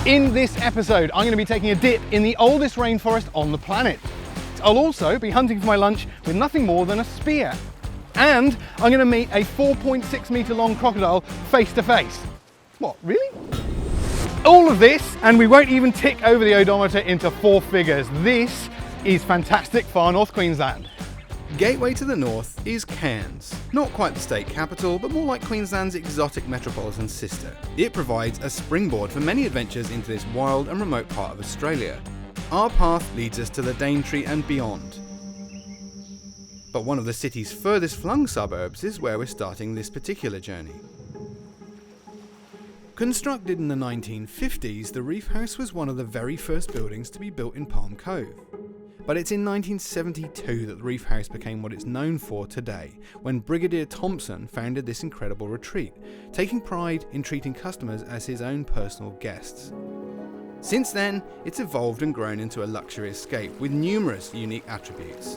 In this episode, I'm going to be taking a dip in the oldest rainforest on the planet. I'll also be hunting for my lunch with nothing more than a spear. And I'm going to meet a 4.6 metre long crocodile face to face. What, really? All of this, and we won't even tick over the odometer into 4 figures. This is fantastic Far North Queensland. Gateway to the north is Cairns. Not quite the state capital, but more like Queensland's exotic metropolitan sister. It provides a springboard for many adventures into this wild and remote part of Australia. Our path leads us to the Daintree and beyond. But one of the city's furthest flung suburbs is where we're starting this particular journey. Constructed in the 1950s, the Reef House was one of the very first buildings to be built in Palm Cove. But it's in 1972 that the Reef House became what it's known for today, when Brigadier Thompson founded this incredible retreat, taking pride in treating customers as his own personal guests. Since then, it's evolved and grown into a luxury escape with numerous unique attributes.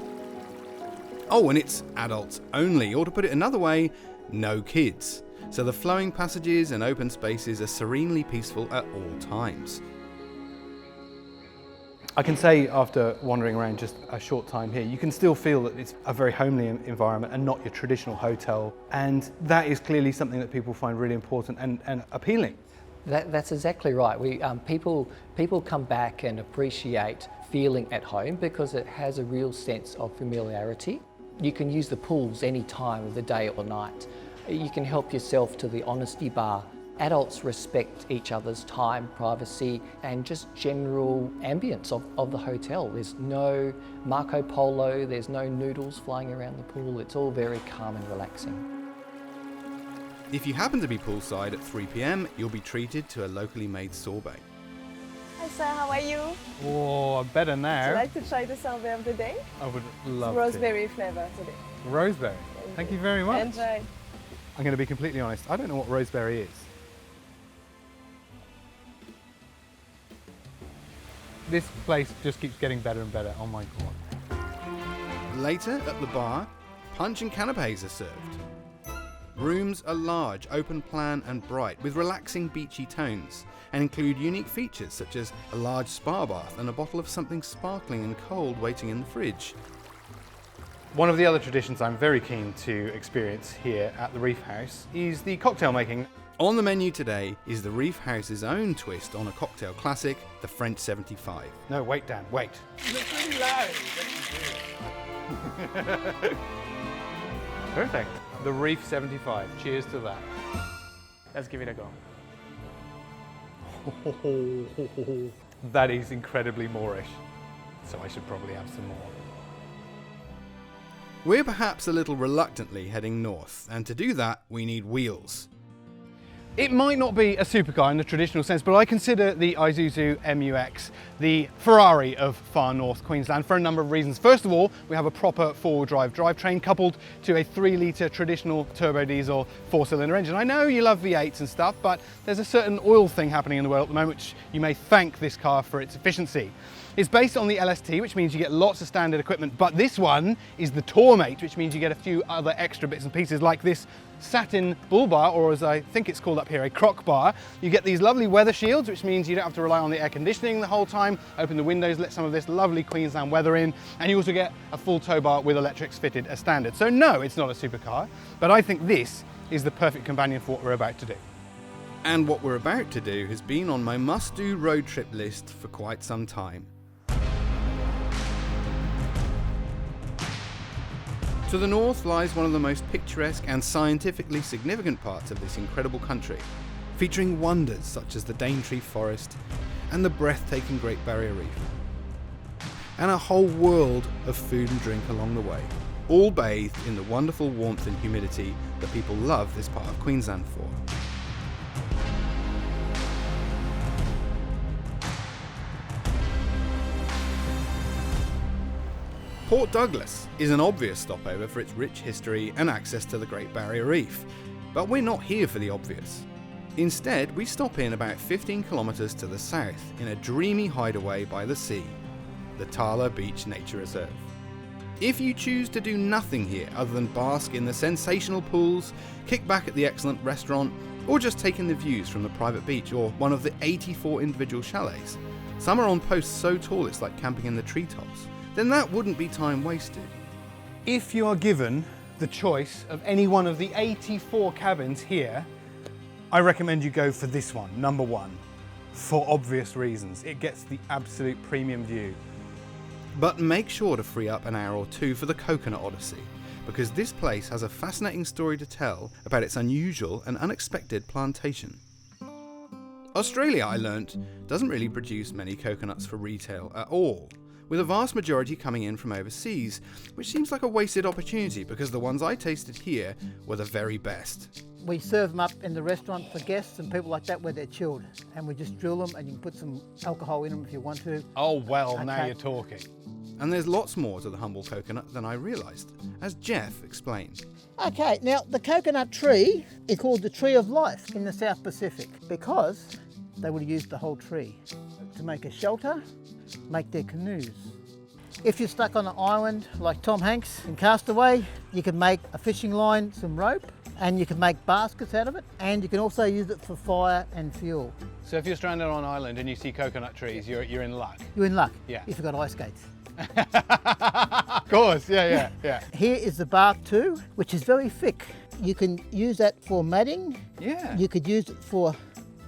Oh, and it's adults only, or to put it another way, no kids. So the flowing passages and open spaces are serenely peaceful at all times. I can say after wandering around just a short time here, you can still feel that it's a very homely environment and not your traditional hotel. And that is clearly something that people find really important and appealing. That's exactly right. People come back and appreciate feeling at home because it has a real sense of familiarity. You can use the pools any time of the day or night. You can help yourself to the honesty bar. Adults respect each other's time, privacy, and just general ambience of the hotel. There's no Marco Polo, there's no noodles flying around the pool. It's all very calm and relaxing. If you happen to be poolside at 3 p.m, you'll be treated to a locally made sorbet. Hi sir, how are you? Oh, better now. Would you like to try the sorbet of the day? I would love it's raspberry flavour today. Roseberry. Thank you very much. Enjoy. I'm going to be completely honest, I don't know what roseberry is. This place just keeps getting better and better, oh my god. Later, at the bar, punch and canapes are served. Rooms are large, open plan and bright, with relaxing beachy tones, and include unique features such as a large spa bath and a bottle of something sparkling and cold waiting in the fridge. One of the other traditions I'm very keen to experience here at the Reef House is the cocktail making. On the menu today is the Reef House's own twist on a cocktail classic, the French 75. No, wait Dan, wait. It's pretty loud. Perfect. The Reef 75, cheers to that. Let's give it a go. That is incredibly Moorish, so I should probably have some more. We're perhaps a little reluctantly heading north, and to do that we need wheels. It might not be a supercar in the traditional sense, but I consider the Isuzu MU-X the Ferrari of Far North Queensland for a number of reasons. First of all, we have a proper four-wheel drive drivetrain coupled to a 3-litre traditional turbo diesel 4-cylinder engine. I know you love V8s and stuff, but there's a certain oil thing happening in the world at the moment which you may thank this car for its efficiency. It's based on the LST, which means you get lots of standard equipment, but this one is the Tourmate, which means you get a few other extra bits and pieces like this satin bull bar, or as I think it's called up here, a croc bar. You get these lovely weather shields, which means you don't have to rely on the air conditioning the whole time. Open the windows, let some of this lovely Queensland weather in, and you also get a full tow bar with electrics fitted as standard. So no, it's not a supercar, but I think this is the perfect companion for what we're about to do. And what we're about to do has been on my must-do road trip list for quite some time. To the north lies one of the most picturesque and scientifically significant parts of this incredible country, featuring wonders such as the Daintree Forest and the breathtaking Great Barrier Reef, and a whole world of food and drink along the way, all bathed in the wonderful warmth and humidity that people love this part of Queensland for. Port Douglas is an obvious stopover for its rich history and access to the Great Barrier Reef, but we're not here for the obvious. Instead, we stop in about 15 kilometres to the south in a dreamy hideaway by the sea, the Thala Beach Nature Reserve. If you choose to do nothing here other than bask in the sensational pools, kick back at the excellent restaurant, Or just taking the views from the private beach or one of the 84 individual chalets. Some are on posts so tall it's like camping in the treetops. Then that wouldn't be time wasted. If you are given the choice of any one of the 84 cabins here, I recommend you go for this one, number 1, for obvious reasons. It gets the absolute premium view. But make sure to free up an hour or two for the Coconut Odyssey, because this place has a fascinating story to tell about its unusual and unexpected plantation. Australia, I learnt, doesn't really produce many coconuts for retail at all, with a vast majority coming in from overseas, which seems like a wasted opportunity because the ones I tasted here were the very best. We serve them up in the restaurant for guests and people like that where they're chilled. And we just drill them and you can put some alcohol in them if you want to. Oh well, now Okay. you're talking. And there's lots more to the humble coconut than I realised, as Jeff explained. Okay, now the coconut tree is called the tree of life in the South Pacific because they would have used the whole tree to make a shelter, make their canoes. If you're stuck on an island like Tom Hanks in Castaway, you can make a fishing line, some rope, and you can make baskets out of it, and you can also use it for fire and fuel. So if you're stranded on an island and you see coconut trees, you're in luck. You're in luck Yeah. if you've got ice skates. Of course, yeah. Here is the bark too, which is very thick. You can use that for matting. Yeah. You could use it for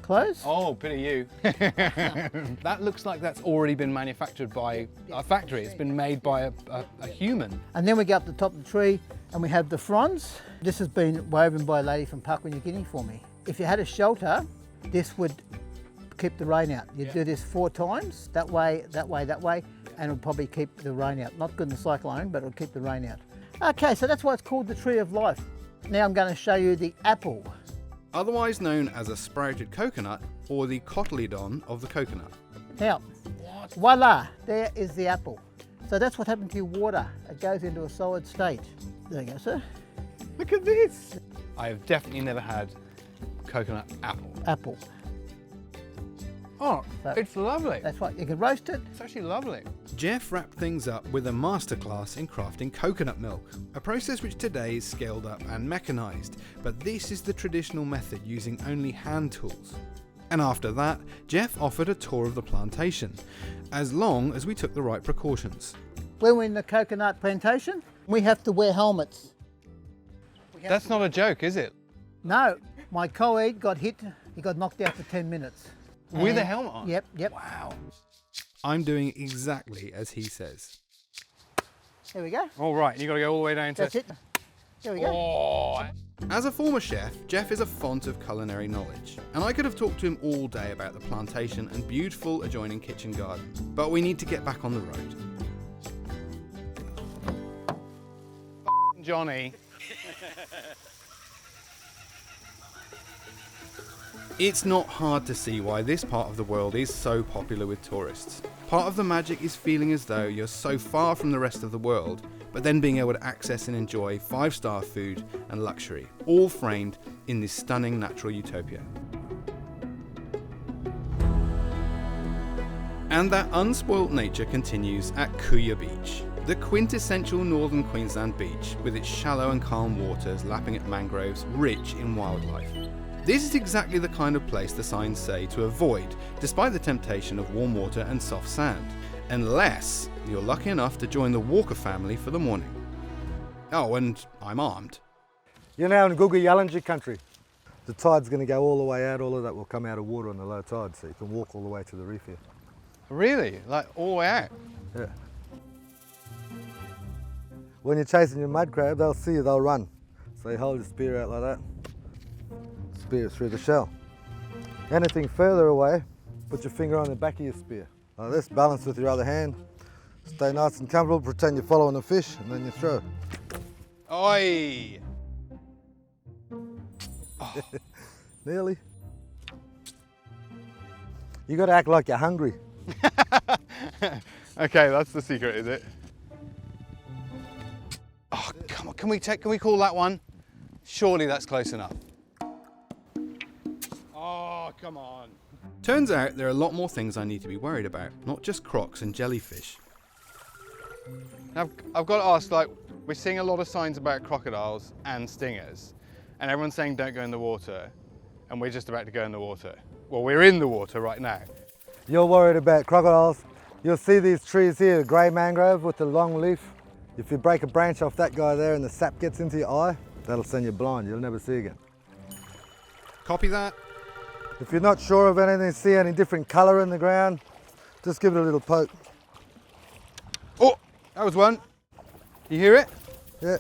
clothes. Oh, pity you. That looks like that's already been manufactured by a factory. It's been made by a human. And then we go up the top of the tree and we have the fronds. This has been woven by a lady from Papua New Guinea for me. If you had a shelter, this would keep the rain out. You do this 4 times, that way, and it'll probably keep the rain out. Not good in the cyclone, but it'll keep the rain out. Okay, so that's why it's called the tree of life. Now I'm going to show you the apple. Otherwise known as a sprouted coconut or the cotyledon of the coconut. Now, voila, there is the apple. So that's what happens to your water. It goes into a solid state. There you go, sir. Look at this. I have definitely never had coconut apple. Apple. Oh, So- it's lovely. That's right. You can roast it. It's actually lovely. Jeff wrapped things up with a masterclass in crafting coconut milk, a process which today is scaled up and mechanised, but this is the traditional method using only hand tools. And after that, Jeff offered a tour of the plantation, as long as we took the right precautions. When we're in the coconut plantation, we have to wear helmets. That's not a joke, is it? No, my colleague got hit. He got knocked out for 10 minutes. With a And- helmet on? Yep. Wow. I'm doing exactly as he says. There we go. All right, you got to go all the way down to... That's it. There we go. Oh, As a former chef, Jeff is a font of culinary knowledge, and I could have talked to him all day about the plantation and beautiful adjoining kitchen garden, but we need to get back on the road. Johnny. It's not hard to see why this part of the world is so popular with tourists. Part of the magic is feeling as though you're so far from the rest of the world, but then being able to access and enjoy 5-star food and luxury, all framed in this stunning natural utopia. And that unspoilt nature continues at Cooya Beach, the quintessential northern Queensland beach with its shallow and calm waters lapping at mangroves rich in wildlife. This is exactly the kind of place the signs say to avoid, despite the temptation of warm water and soft sand, unless you're lucky enough to join the Walker family for the morning. Oh, and I'm armed. You're now in Cooya country. The tide's going to go all the way out, all of that will come out of water on the low tide, so you can walk all the way to the reef here. Really? Like all the way out? Yeah. When you're chasing your mud crab, they'll see you, they'll run. So you hold your spear out like that, spear it through the shell. Anything further away, put your finger on the back of your spear. Like this, balance with your other hand. Stay nice and comfortable, pretend you're following a fish, and then you throw. Oi! Nearly. You got to act like you're hungry. Okay, that's the secret, is it? Oh, come on, can we call that one? Surely that's close enough. Oh, come on. Turns out there are a lot more things I need to be worried about, not just crocs and jellyfish. Now, I've got to ask, like, we're seeing a lot of signs about crocodiles and stingers, and everyone's saying don't go in the water. and we're just about to go in the water. Well, we're in the water right now. You're worried about crocodiles. You'll see these trees here, grey mangrove with the long leaf. If you break a branch off that guy there and the sap gets into your eye, that'll send you blind. You'll never see again. Copy that? If you're not sure of anything, see any different colour in the ground, just give it a little poke. Oh, that was one. You hear it? Yeah.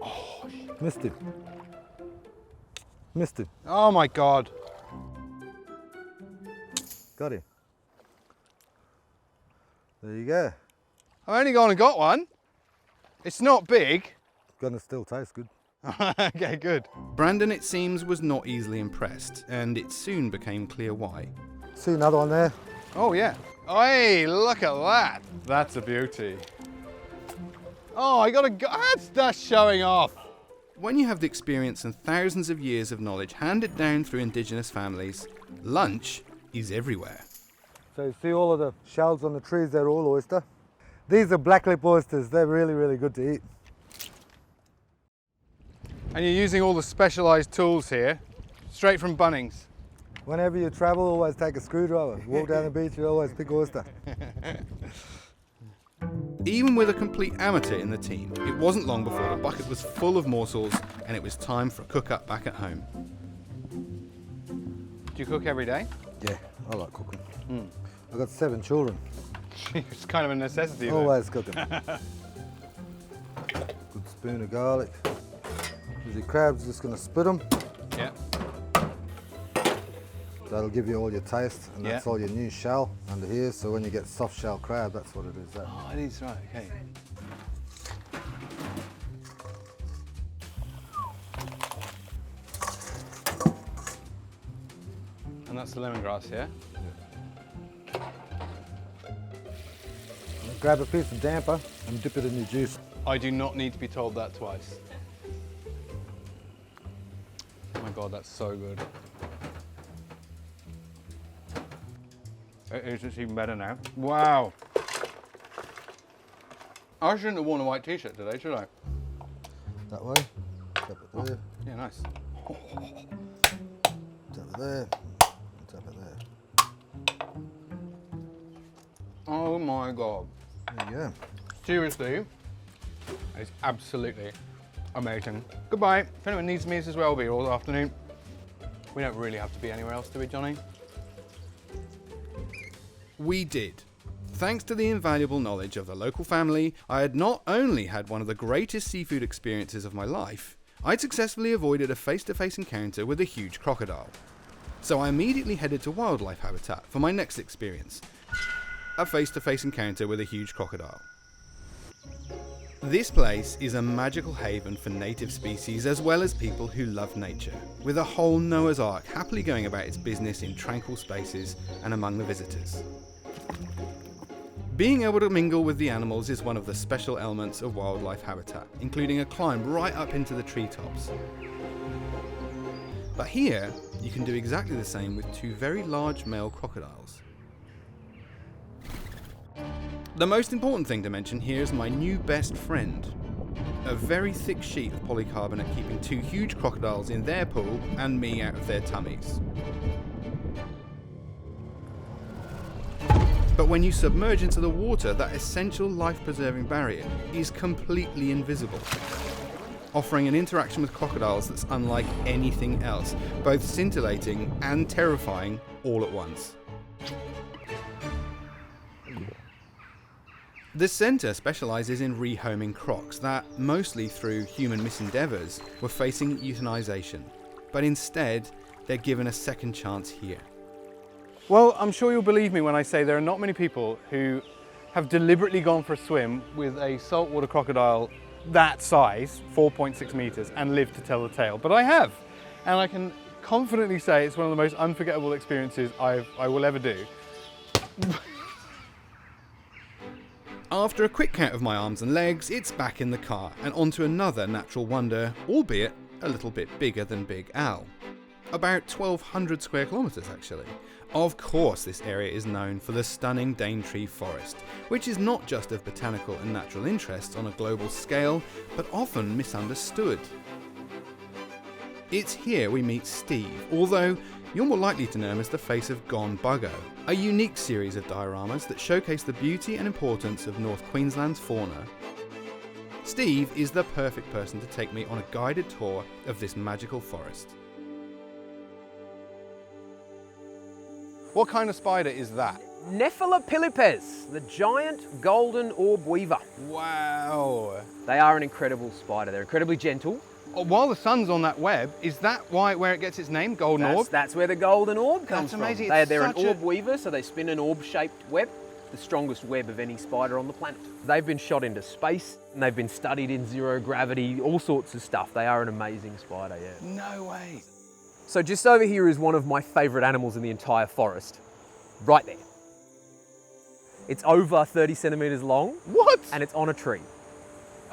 Oh, missed him. Missed him. Oh my God. Got him. There you go. I've only gone and got one. It's not big. Gonna still taste good. Okay, good. Brandon, it seems, was not easily impressed, and it soon became clear why. See another one there? Oh yeah. Hey, look at that. That's a beauty. Oh, I got a, that's showing off. When you have the experience and thousands of years of knowledge handed down through indigenous families, lunch is everywhere. So you see all of the shells on the trees, they're all oyster. These are blacklip oysters, they're really, really good to eat. And you're using all the specialised tools here, straight from Bunnings. Whenever you travel, always take a screwdriver. Walk down the beach, you always pick oyster. Even with a complete amateur in the team, it wasn't long before the bucket was full of morsels and it was time for a cook-up back at home. Do you cook every day? Yeah, I like cooking. I've got 7 children. It's kind of a necessity. Always cooking. Good spoon of garlic. With your crabs, just going to split them. Yeah. That'll give you all your taste, and that's all your new shell under here. So when you get soft shell crab, that's what it is. That. Oh, it is, right, okay. And that's the lemongrass, yeah? Grab a piece of damper and dip it in your juice. I do not need to be told that twice. Oh my God, that's so good. It's even better now. Wow. I shouldn't have worn a white t-shirt today, should I? That way. Tap it there. Yeah, nice. Tap it there. Tap it there. Oh my God. There you go. Seriously, it's absolutely amazing. Goodbye. If anyone needs me, this is where I'll be all afternoon. We don't really have to be anywhere else, do we, Johnny? We did. Thanks to the invaluable knowledge of the local family, I had not only had one of the greatest seafood experiences of my life, I'd successfully avoided a face-to-face encounter with a huge crocodile. So I immediately headed to wildlife habitat for my next experience, a face-to-face encounter with a huge crocodile. This place is a magical haven for native species as well as people who love nature, with a whole Noah's Ark happily going about its business in tranquil spaces and among the visitors. Being able to mingle with the animals is one of the special elements of wildlife habitat, including a climb right up into the treetops. But here, you can do exactly the same with 2 very large male crocodiles. The most important thing to mention here is my new best friend. A very thick sheet of polycarbonate keeping 2 huge crocodiles in their pool and me out of their tummies. But when you submerge into the water, that essential life-preserving barrier is completely invisible, offering an interaction with crocodiles that's unlike anything else, both scintillating and terrifying all at once. The centre specialises in rehoming crocs that, mostly through human misendeavours, were facing euthanisation, but instead they're given a second chance here. Well, I'm sure you'll believe me when I say there are not many people who have deliberately gone for a swim with a saltwater crocodile that size, 4.6 metres, and lived to tell the tale. But I have, and I can confidently say it's one of the most unforgettable experiences I will ever do. After a quick count of my arms and legs, it's back in the car and onto another natural wonder, albeit a little bit bigger than Big Al. About 1,200 square kilometres actually. Of course this area is known for the stunning Daintree Forest, which is not just of botanical and natural interest on a global scale, but often misunderstood. It's here we meet Steve, although you're more likely to know him as the face of Gone Buggo, a unique series of dioramas that showcase the beauty and importance of North Queensland's fauna. Steve is the perfect person to take me on a guided tour of this magical forest. What kind of spider is that? Nephelopilipes, the giant golden orb weaver. Wow. They are an incredible spider. They're incredibly gentle. Oh, while the sun's on that web, is that where it gets its name, golden orb? That's where the golden orb comes That's amazing. from. They're an orb weaver, so they spin an orb-shaped web, the strongest web of any spider on the planet. They've been shot into space, and they've been studied in zero gravity, all sorts of stuff. They are an amazing spider, yeah. No way. So just over here is one of my favourite animals in the entire forest, right there. It's over 30 centimetres long. What? And it's on a tree.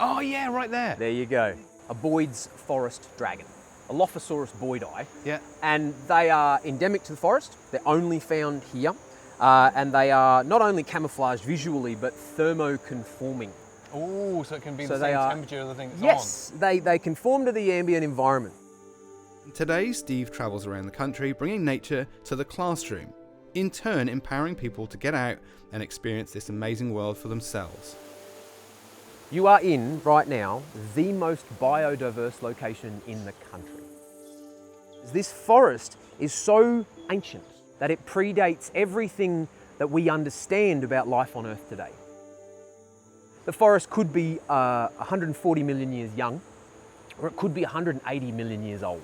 Oh yeah, right there. There you go. A Boyd's forest dragon, a Lophosaurus boydii. Yeah. And they are endemic to the forest. They're only found here. And they are not only camouflaged visually, but thermoconforming. Oh, so it can be So the they same are- temperature of the thing it's Yes, they conform to the ambient environment. Today, Steve travels around the country bringing nature to the classroom, in turn empowering people to get out and experience this amazing world for themselves. You are in, right now, the most biodiverse location in the country. This forest is so ancient that it predates everything that we understand about life on Earth today. The forest could be 140 million years young, or it could be 180 million years old.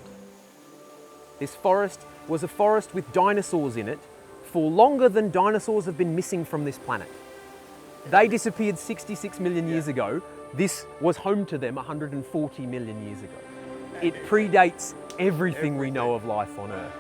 This forest was a forest with dinosaurs in it for longer than dinosaurs have been missing from this planet. They disappeared 66 million years ago. This was home to them 140 million years ago. It predates everything we know of life on Earth.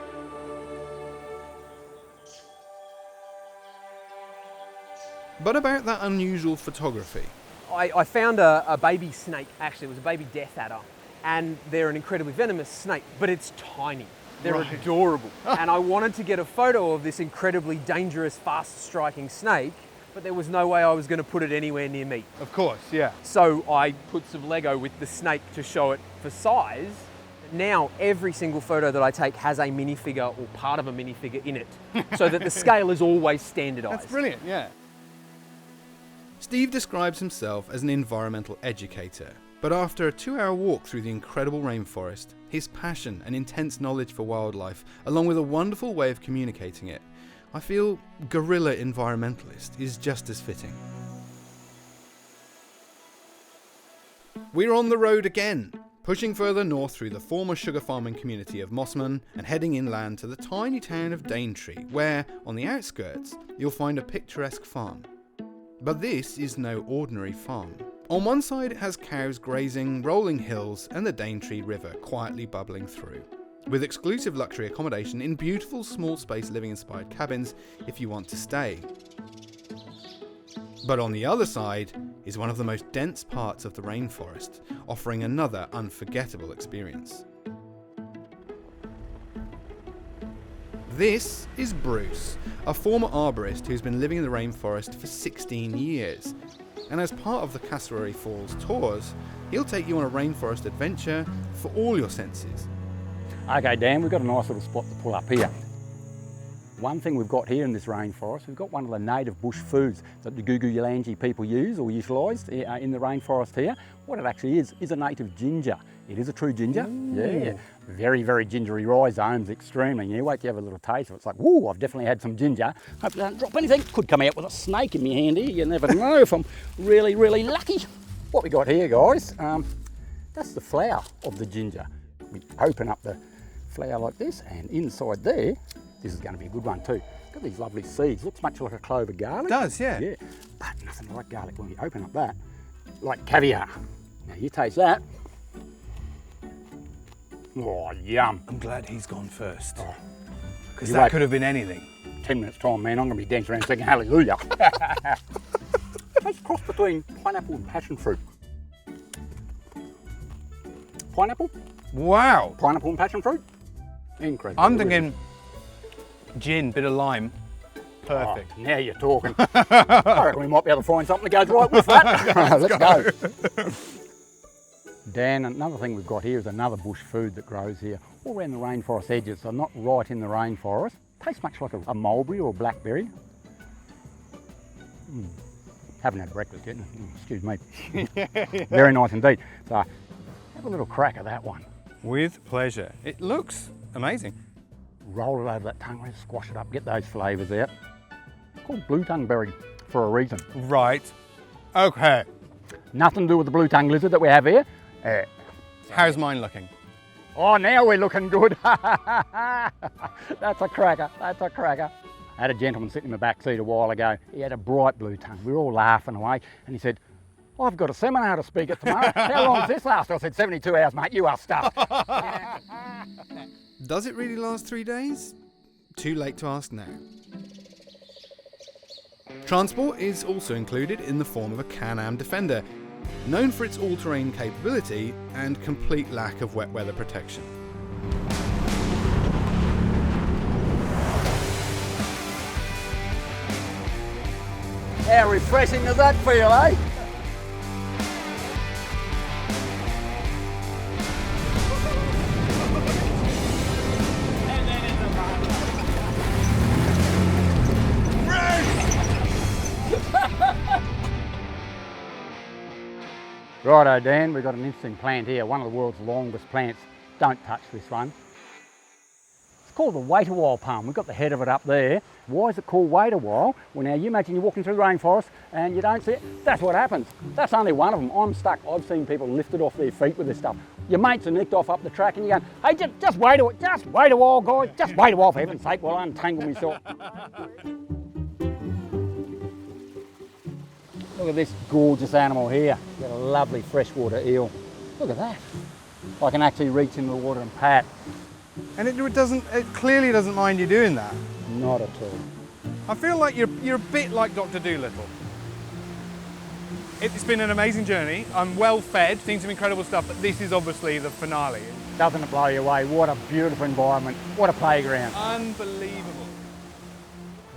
But about that unusual photography. I found a baby snake, actually it was a baby death adder, and they're an incredibly venomous snake, but it's tiny. They're adorable. And I wanted to get a photo of this incredibly dangerous, fast-striking snake, but there was no way I was going to put it anywhere near me. Of course, yeah. So I put some Lego with the snake to show it for size. Now every single photo that I take has a minifigure or part of a minifigure in it, so that the scale is always standardized. That's brilliant, yeah. Steve describes himself as an environmental educator, but after a 2-hour walk through the incredible rainforest, his passion and intense knowledge for wildlife, along with a wonderful way of communicating it, I feel guerrilla environmentalist is just as fitting. We're on the road again, pushing further north through the former sugar farming community of Mossman and heading inland to the tiny town of Daintree, where, on the outskirts, you'll find a picturesque farm. But this is no ordinary farm. On one side it has cows grazing, rolling hills and the Daintree River quietly bubbling through, with exclusive luxury accommodation in beautiful small space living inspired cabins if you want to stay. But on the other side is one of the most dense parts of the rainforest, offering another unforgettable experience. This is Bruce, a former arborist who's been living in the rainforest for 16 years. And as part of the Cassowary Falls tours, he'll take you on a rainforest adventure for all your senses. Okay, Dan, we've got a nice little spot to pull up here. One thing we've got here in this rainforest, we've got one of the native bush foods that the Gugu people use or utilise in the rainforest here. What it actually is a native ginger. It is a true ginger. Ooh. Yeah. Very, very gingery rhizomes, extremely. You wait till you have a little taste of it. It's like, woo, I've definitely had some ginger. Hope I don't drop anything. Could come out with a snake in my hand here. You never know if I'm really, really lucky. What we got here, guys, that's the flower of the ginger. We open up the flower like this, and inside there, this is going to be a good one too. Got these lovely seeds. Looks much like a clove of garlic. It does, yeah. Yeah, but nothing like garlic when you open up that. Like caviar. Now you taste that. Oh, yum. I'm glad he's gone first. Because You that wait. could have been anything. 10 minutes time, man, I'm going to be dancing around singing hallelujah. It's a cross between pineapple and passion fruit. Pineapple, Wow. pineapple and passion fruit. Incredible. I'm thinking gin, bit of lime. Perfect. Oh, now you're talking. I reckon we might be able to find something that goes right with that. Let's go. Dan, another thing we've got here is another bush food that grows here all around the rainforest edges, so not right in the rainforest. Tastes much like a mulberry or a blackberry. Haven't had breakfast yet, excuse me. Very nice indeed. So have a little crack of that one. With pleasure. It looks amazing. Roll it over that tongue, really squash it up, get those flavours out. It's called blue tongue berry for a reason. Right. Okay. Nothing to do with the blue tongue lizard that we have here. How's mine looking? Oh, now we're looking good. That's a cracker, that's a cracker. I had a gentleman sitting in the back seat a while ago. He had a bright blue tongue. We were all laughing away and he said, I've got a seminar to speak at tomorrow. How long does this last? I said, 72 hours, mate, you are stuffed. Does it really last 3 days? Too late to ask now. Transport is also included in the form of a Can-Am Defender, known for its all-terrain capability and complete lack of wet weather protection. How refreshing does that feel, eh? Righto, Dan, we've got an interesting plant here, one of the world's longest plants. Don't touch this one. It's called the wait-a-while palm. We've got the head of it up there. Why is it called wait-a-while? Well, now you imagine you're walking through the rainforest and you don't see it. That's what happens. That's only one of them. I'm stuck. I've seen people lifted off their feet with this stuff. Your mates are nicked off up the track and you're going, hey, just wait a while, guys. Just wait a while, for heaven's sake, while I untangle myself. Look at this gorgeous animal here. We've got a lovely freshwater eel. Look at that. I can actually reach into the water and pat. And it clearly doesn't mind you doing that. Not at all. I feel like you're a bit like Dr. Dolittle. It's been an amazing journey. I'm well fed, seen some incredible stuff, but this is obviously the finale. Doesn't it blow you away? What a beautiful environment. What a playground. Unbelievable.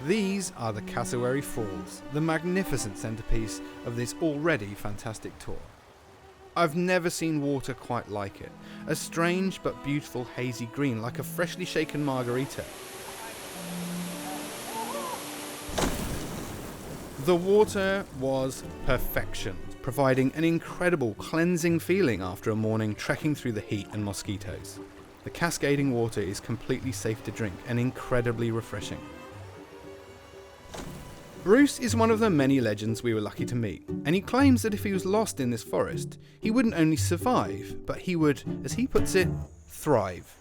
These are the Cassowary Falls, the magnificent centrepiece of this already fantastic tour. I've never seen water quite like it. A strange but beautiful hazy green, like a freshly shaken margarita. The water was perfection, providing an incredible cleansing feeling after a morning trekking through the heat and mosquitoes. The cascading water is completely safe to drink and incredibly refreshing. Bruce is one of the many legends we were lucky to meet, and he claims that if he was lost in this forest, he wouldn't only survive, but he would, as he puts it, thrive.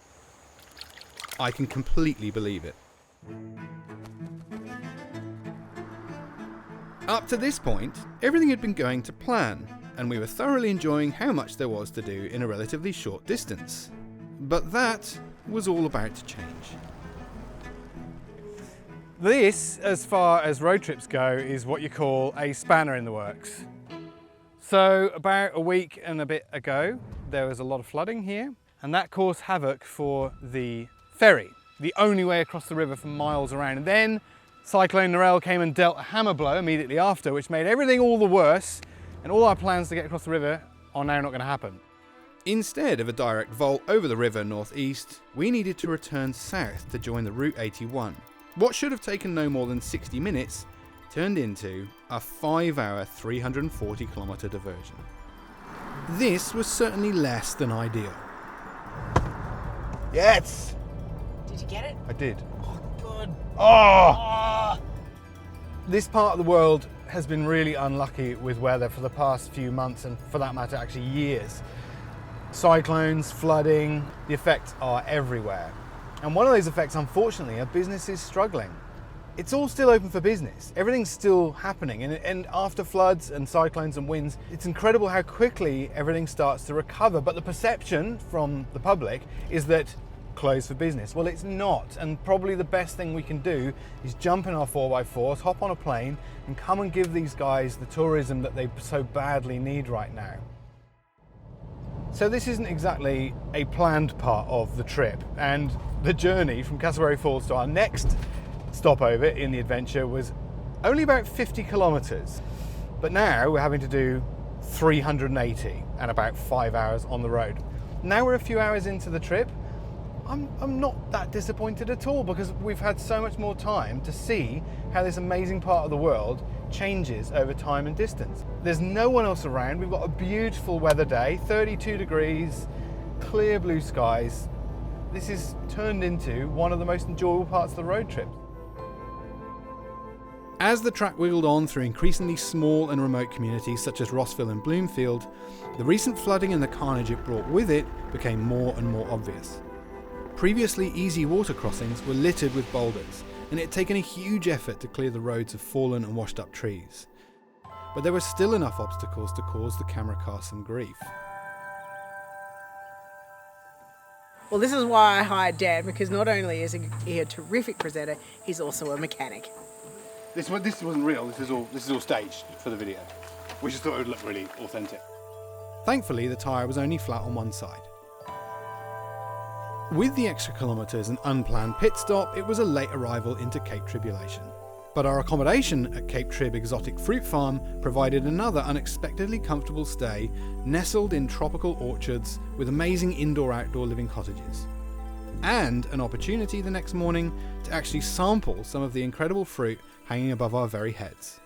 I can completely believe it. Up to this point, everything had been going to plan, and we were thoroughly enjoying how much there was to do in a relatively short distance. But that was all about to change. This, as far as road trips go, is what you call a spanner in the works. So about a week and a bit ago, there was a lot of flooding here, and that caused havoc for the ferry, the only way across the river for miles around. And then Cyclone Narelle came and dealt a hammer blow immediately after, which made everything all the worse, and all our plans to get across the river are now not going to happen. Instead of a direct volt over the river northeast, we needed to return south to join the Route 81. What should have taken no more than 60 minutes turned into a 5-hour, 340-kilometre diversion. This was certainly less than ideal. Yes! Did you get it? I did. Oh, good. Oh! This part of the world has been really unlucky with weather for the past few months, and for that matter, actually years. Cyclones, flooding, the effects are everywhere. And one of those effects, unfortunately, are businesses struggling. It's all still open for business. Everything's still happening. And after floods and cyclones and winds, it's incredible how quickly everything starts to recover. But the perception from the public is that closed for business. Well, it's not. And probably the best thing we can do is jump in our 4x4s, hop on a plane, and come and give these guys the tourism that they so badly need right now. So this isn't exactly a planned part of the trip, and the journey from Cassowary Falls to our next stopover in the adventure was only about 50 kilometres. But now we're having to do 380 and about 5 hours on the road. Now we're a few hours into the trip. I'm not that disappointed at all, because we've had so much more time to see how this amazing part of the world changes over time and distance. There's no one else around. We've got a beautiful weather day, 32 degrees, clear blue skies. This is turned into one of the most enjoyable parts of the road trip. As the track wiggled on through increasingly small and remote communities such as Rossville and Bloomfield, the recent flooding and the carnage it brought with it became more and more obvious. Previously easy water crossings were littered with boulders, and it had taken a huge effort to clear the roads of fallen and washed up trees. But there were still enough obstacles to cause the camera car some grief. Well, this is why I hired Dan, because not only is he a terrific presenter, he's also a mechanic. This wasn't real. This is all staged for the video. We just thought it would look really authentic. Thankfully, the tyre was only flat on one side. With the extra kilometres and unplanned pit stop, it was a late arrival into Cape Tribulation. But our accommodation at Cape Trib Exotic Fruit Farm provided another unexpectedly comfortable stay, nestled in tropical orchards with amazing indoor-outdoor living cottages. And an opportunity the next morning to actually sample some of the incredible fruit hanging above our very heads.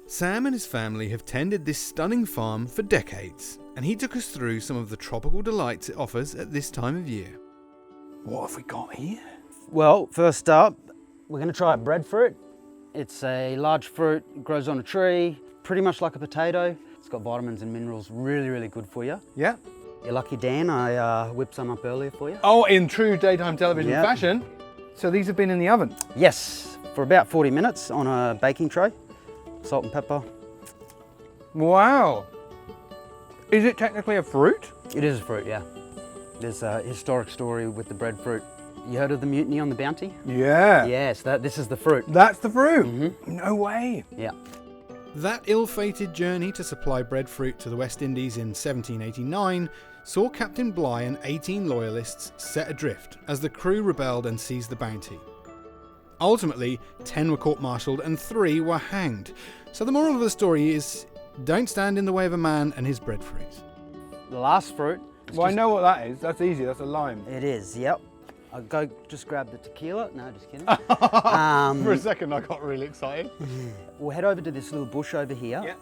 Sam and his family have tended this stunning farm for decades, and he took us through some of the tropical delights it offers at this time of year. What have we got here? Well, first up, we're going to try breadfruit. It's a large fruit, grows on a tree, pretty much like a potato. It's got vitamins and minerals, really, really good for you. Yeah. You're lucky, Dan, I whipped some up earlier for you. Oh, in true daytime television fashion. So these have been in the oven? Yes, for about 40 minutes on a baking tray. Salt and pepper. Wow. Is it technically a fruit? It is a fruit, yeah. There's a historic story with the breadfruit. You heard of the mutiny on the Bounty? Yeah. Yes, this is the fruit. That's the fruit? Mm-hmm. No way. Yeah. That ill-fated journey to supply breadfruit to the West Indies in 1789 saw Captain Bligh and 18 loyalists set adrift as the crew rebelled and seized the Bounty. Ultimately, 10 were court-martialed and 3 were hanged. So the moral of the story is, don't stand in the way of a man and his breadfruit. The last fruit. Well, I know what that is. That's easy. That's a lime. It is, yep. I'll go just grab the tequila. No, just kidding. For a second, I got really excited. We'll head over to this little bush over here. Yeah.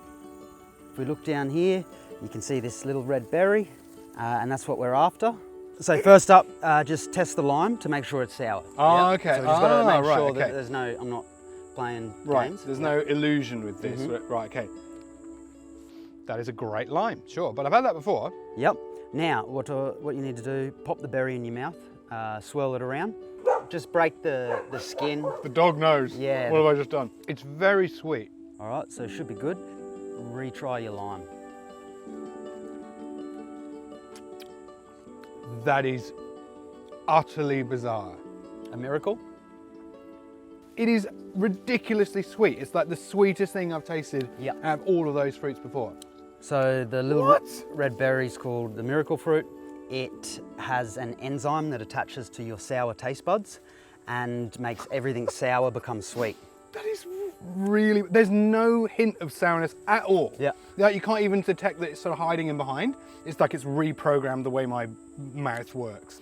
If we look down here, you can see this little red berry, and that's what we're after. So first up, just test the lime to make sure it's sour. Oh, okay. So we just got to make right, sure okay. that there's no, I'm not playing games. There's no illusion with this. Right, okay. That is a great lime, sure. But I've had that before. Yep. Now, what you need to do, pop the berry in your mouth, swirl it around. Just break the skin. The dog knows. Yeah. What have I just done? It's very sweet. All right, so it should be good. Retry your lime. That is utterly bizarre. A miracle? It is ridiculously sweet. It's like the sweetest thing I've tasted out of all of those fruits before. So the little red berry is called the miracle fruit. It has an enzyme that attaches to your sour taste buds and makes everything sour become sweet. That is really, there's no hint of sourness at all. Yeah. Like you can't even detect that it's sort of hiding in behind. It's like it's reprogrammed the way my mouth works.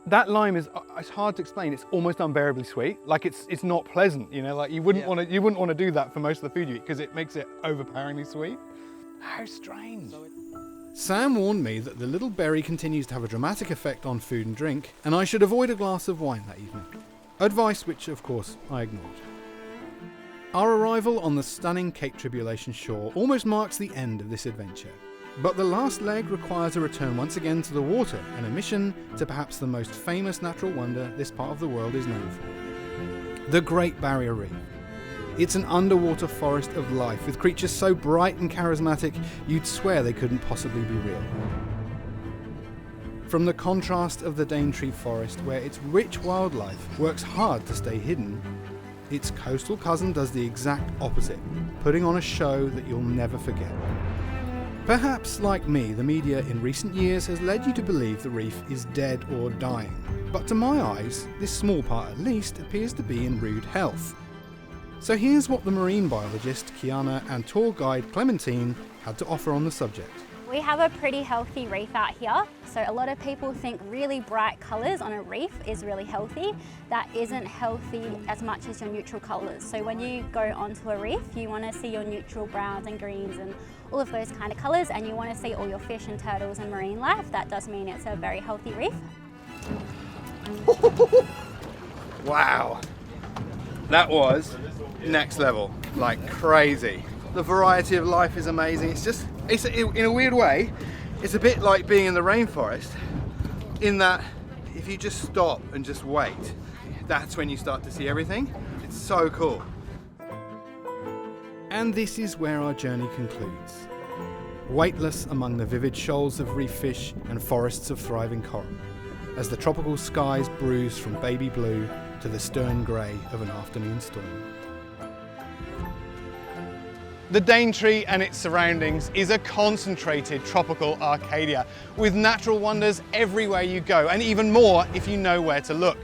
That lime is, it's hard to explain. It's almost unbearably sweet. Like it's not pleasant, you know, like you wouldn't want to do that for most of the food you eat because it makes it overpoweringly sweet. How strange. Sam warned me that the little berry continues to have a dramatic effect on food and drink, and I should avoid a glass of wine that evening. Advice which, of course, I ignored. Our arrival on the stunning Cape Tribulation shore almost marks the end of this adventure. But the last leg requires a return once again to the water and a mission to perhaps the most famous natural wonder this part of the world is known for. The Great Barrier Reef. It's an underwater forest of life with creatures so bright and charismatic you'd swear they couldn't possibly be real. From the contrast of the Daintree forest, where its rich wildlife works hard to stay hidden, its coastal cousin does the exact opposite, putting on a show that you'll never forget. Perhaps, like me, the media in recent years has led you to believe the reef is dead or dying, but to my eyes, this small part at least appears to be in rude health. So here's what the marine biologist Kiana and tour guide Clementine had to offer on the subject. We have a pretty healthy reef out here. So a lot of people think really bright colours on a reef is really healthy. That isn't healthy as much as your neutral colours. So when you go onto a reef, you want to see your neutral browns and greens and all of those kind of colours, and you want to see all your fish and turtles and marine life. That does mean it's a very healthy reef. Wow, that was next level, like crazy. The variety of life is amazing. It's in a weird way, it's a bit like being in the rainforest, in that if you just stop and just wait, that's when you start to see everything. It's so cool. And this is where our journey concludes. Weightless among the vivid shoals of reef fish and forests of thriving coral, as the tropical skies bruise from baby blue to the stern grey of an afternoon storm. The Daintree and its surroundings is a concentrated tropical Arcadia with natural wonders everywhere you go, and even more if you know where to look.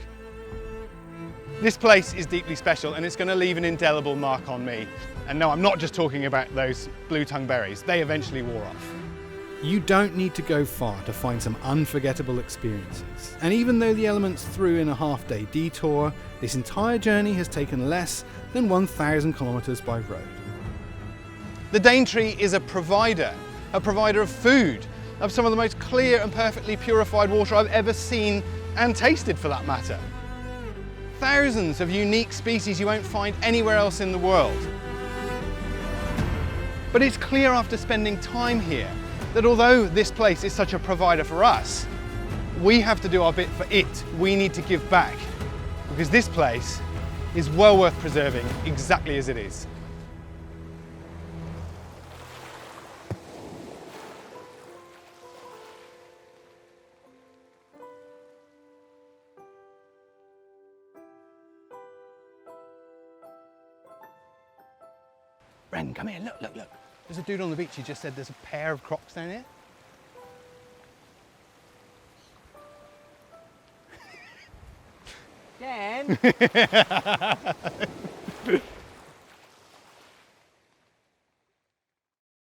This place is deeply special and it's going to leave an indelible mark on me. And no, I'm not just talking about those blue-tongue berries. They eventually wore off. You don't need to go far to find some unforgettable experiences. And even though the elements threw in a half-day detour, this entire journey has taken less than 1,000 kilometres by road. The Daintree is a provider of food, of some of the most clear and perfectly purified water I've ever seen and tasted for that matter. Thousands of unique species you won't find anywhere else in the world. But it's clear after spending time here that although this place is such a provider for us, we have to do our bit for it. We need to give back, because this place is well worth preserving exactly as it is. Ren, come here, look. There's a dude on the beach who just said there's a pair of crocs down here. Dan?